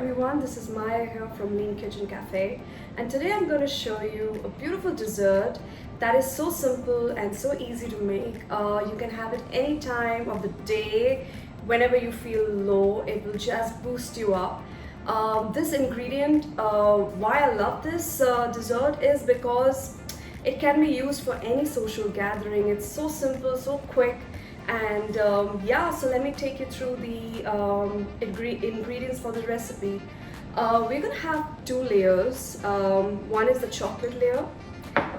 everyone, this is Maya here from Lean Kitchen Cafe, and today I'm going to show you a beautiful dessert that is so simple and so easy to make. You can have it any time of the day, whenever you feel low. It will just boost you up. This ingredient, why I love this dessert is because it can be used for any social gathering. It's so simple, so quick. And yeah, so let me take you through the ingredients for the recipe. We're gonna have two layers. One is the chocolate layer,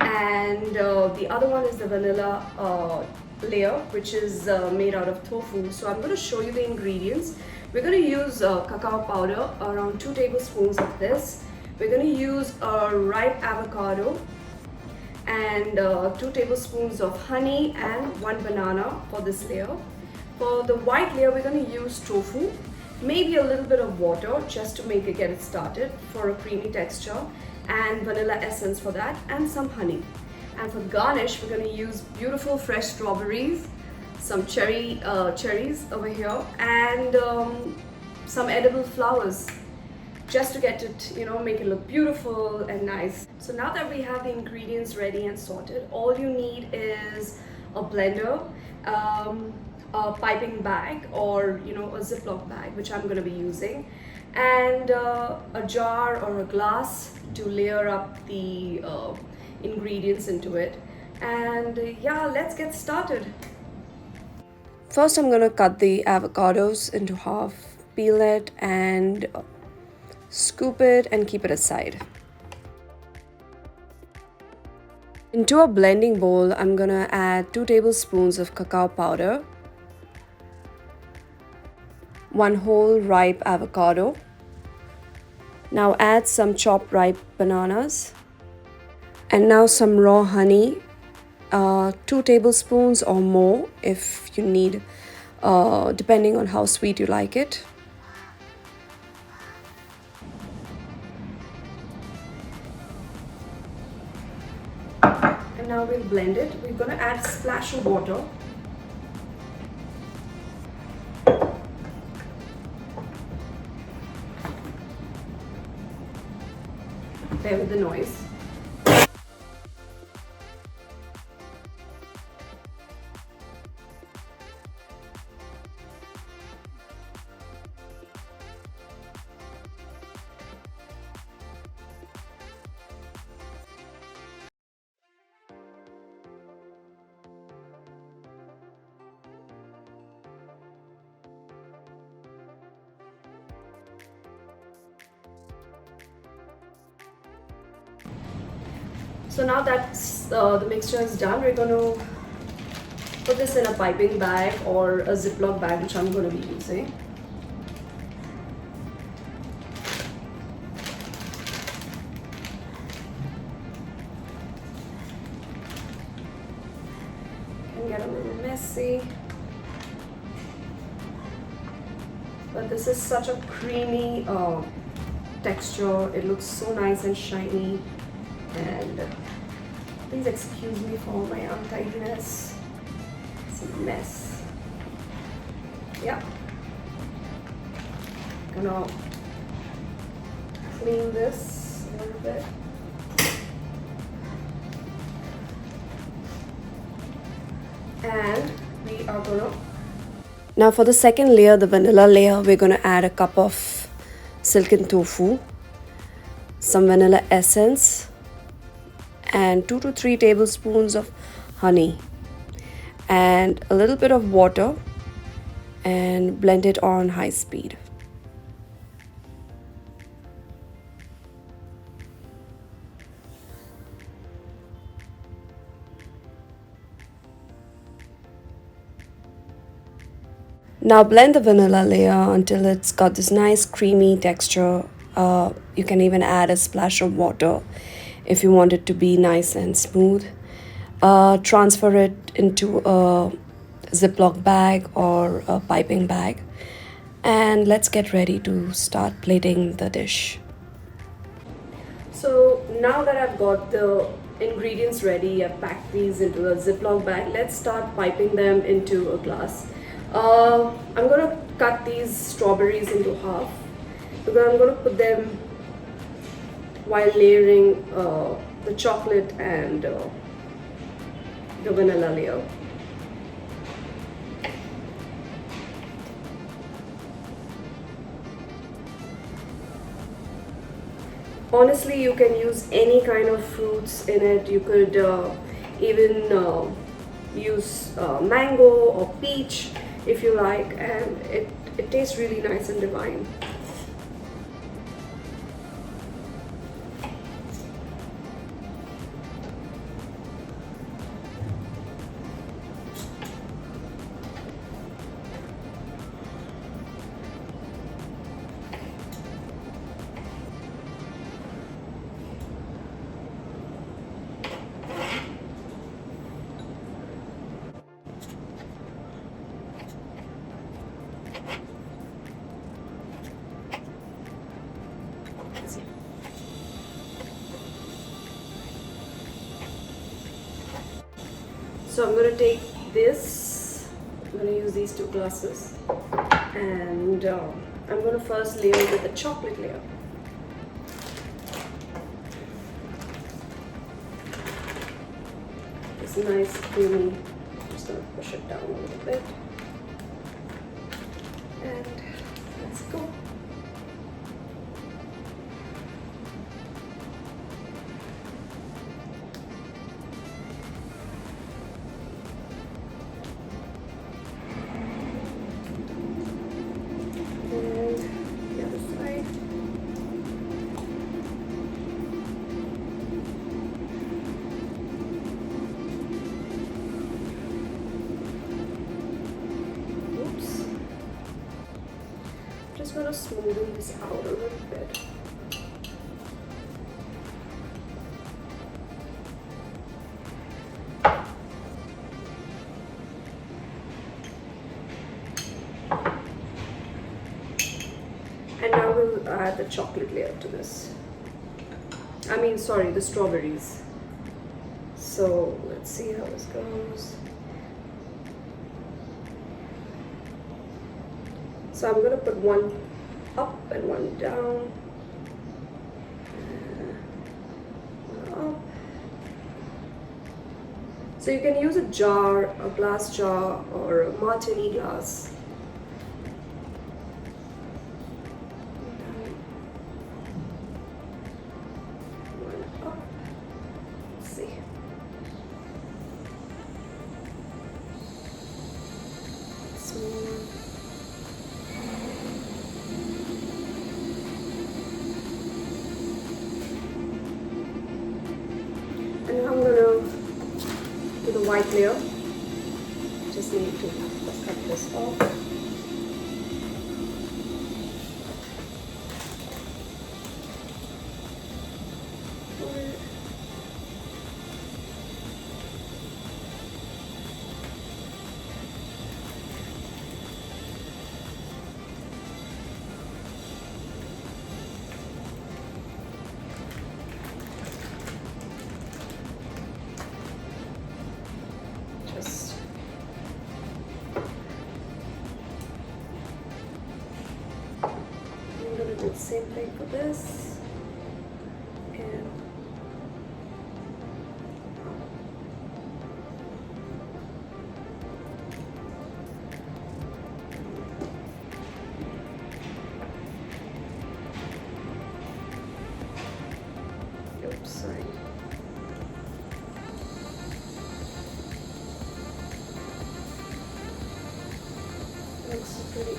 and the other one is the vanilla layer, which is made out of tofu. So I'm gonna show you the ingredients. We're gonna use cacao powder, around 2 tablespoons of this. We're gonna use a ripe avocado, and 2 tablespoons of honey and 1 banana for this layer. For the white layer, we're going to use tofu, maybe a little bit of water just to get it started for a creamy texture, and vanilla essence for that, and some honey. And for the garnish, we're going to use beautiful fresh strawberries, some cherries over here, and some edible flowers, just to get it, make it look beautiful and nice. So now that we have the ingredients ready and sorted, all you need is a blender, a piping bag, or a ziploc bag, which I'm going to be using, and a jar or a glass to layer up the ingredients into it. And yeah, let's get started. First, I'm going to cut the avocados into half, peel it, and scoop it and keep it aside. Into a blending bowl, I'm gonna add 2 tablespoons of cacao powder, 1 whole ripe avocado. Now add some chopped ripe bananas, and now some raw honey, 2 tablespoons or more if you need, depending on how sweet you like it. And now we'll blend it. We're going to add a splash of water. Bear with the noise. So now that the mixture is done, we're going to put this in a piping bag or a ziploc bag, which I'm going to be using. Can get a little messy, but this is such a creamy texture. It looks so nice and shiny. And please excuse me for my untidiness. It's a mess. Yeah. Gonna clean this a little bit. And we are gonna. Now for the second layer, the vanilla layer, we're gonna add a cup of silken tofu, some vanilla essence, and 2 to 3 tablespoons of honey, and a little bit of water, and blend it on high speed. Now blend the vanilla layer until it's got this nice creamy texture. You can even add a splash of water if you want it to be nice and smooth. Transfer it into a ziploc bag or a piping bag, and let's get ready to start plating the dish. So now that I've got the ingredients ready, I've packed these into a ziploc bag. Let's start piping them into a glass. I'm going to cut these strawberries into half, because I'm going to put them while layering the chocolate and the vanilla layer. Honestly, you can use any kind of fruits in it. You could even use mango or peach if you like, and it tastes really nice and divine. So I'm going to take this, I'm going to use these two glasses, and I'm going to first layer with the chocolate layer. It's nice, creamy. I'm just going to push it down a little bit. And let's go. Just going to smoothen this out a little bit. And now we'll add the chocolate layer to this. The strawberries. So let's see how this goes. So I'm going to put one up and one down. One up. So you can use a jar, a glass jar, or a martini glass. One up. Let's see. Smooth. And now I'm going to do the white layer. Just need to cut this off. Do the same thing for this, and oops, sorry. Looks pretty.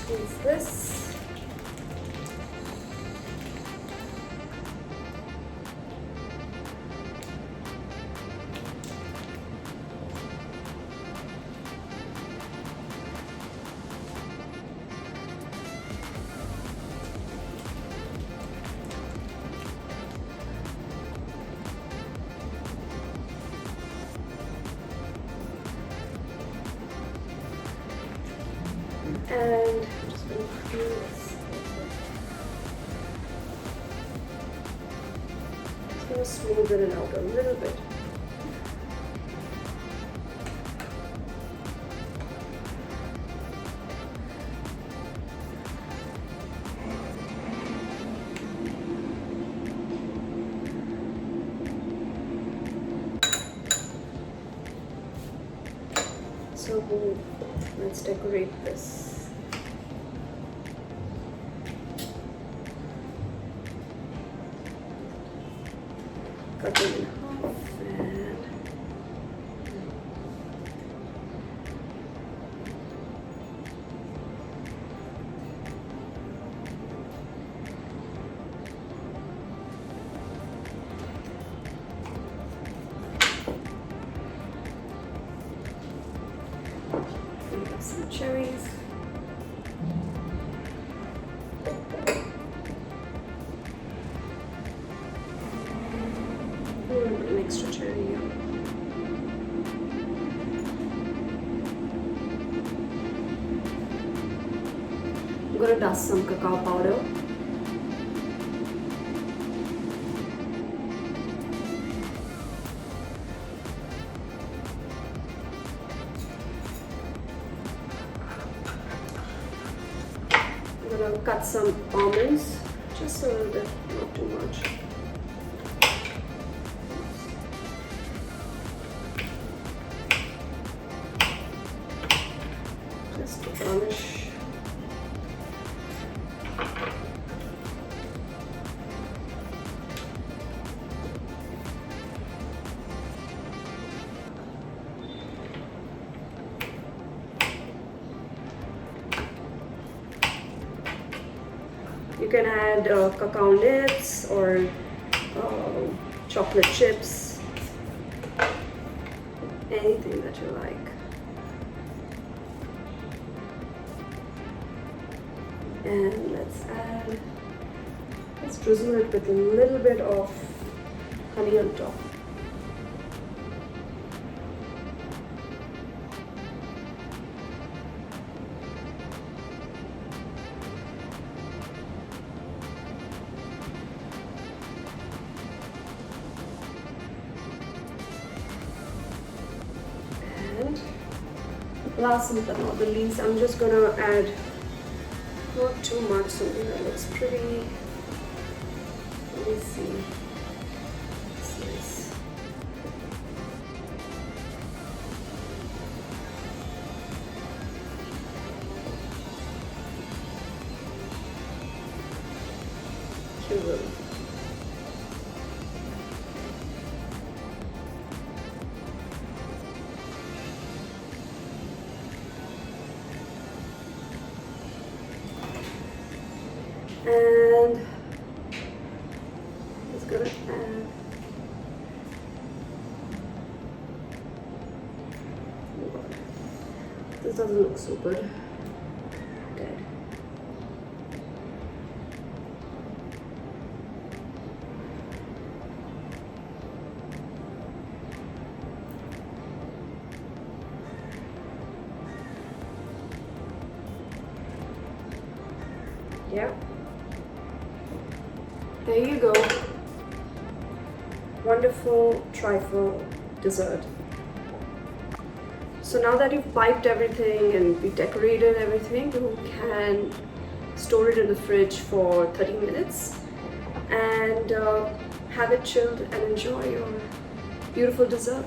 Is this. And I'm just going to do this. Just going to smoothen it out a little bit. So let's decorate this. Cut it in half and some cherries. An extra cherry here. I'm gonna dust some cacao powder. I'm gonna cut some almonds, just a little bit, not too much. Just to garnish. You can add cacao nibs or chocolate chips, anything that you like. And let's drizzle it with a little bit of honey on top. Last but not the least, I'm just gonna add not too much, something that looks pretty. Let me see. It's nice. Cute. And it's gonna add this doesn't look so good. Dead. Yeah. There you go. Wonderful trifle dessert. So now that you've piped everything and we decorated everything, you can store it in the fridge for 30 minutes and have it chilled and enjoy your beautiful dessert.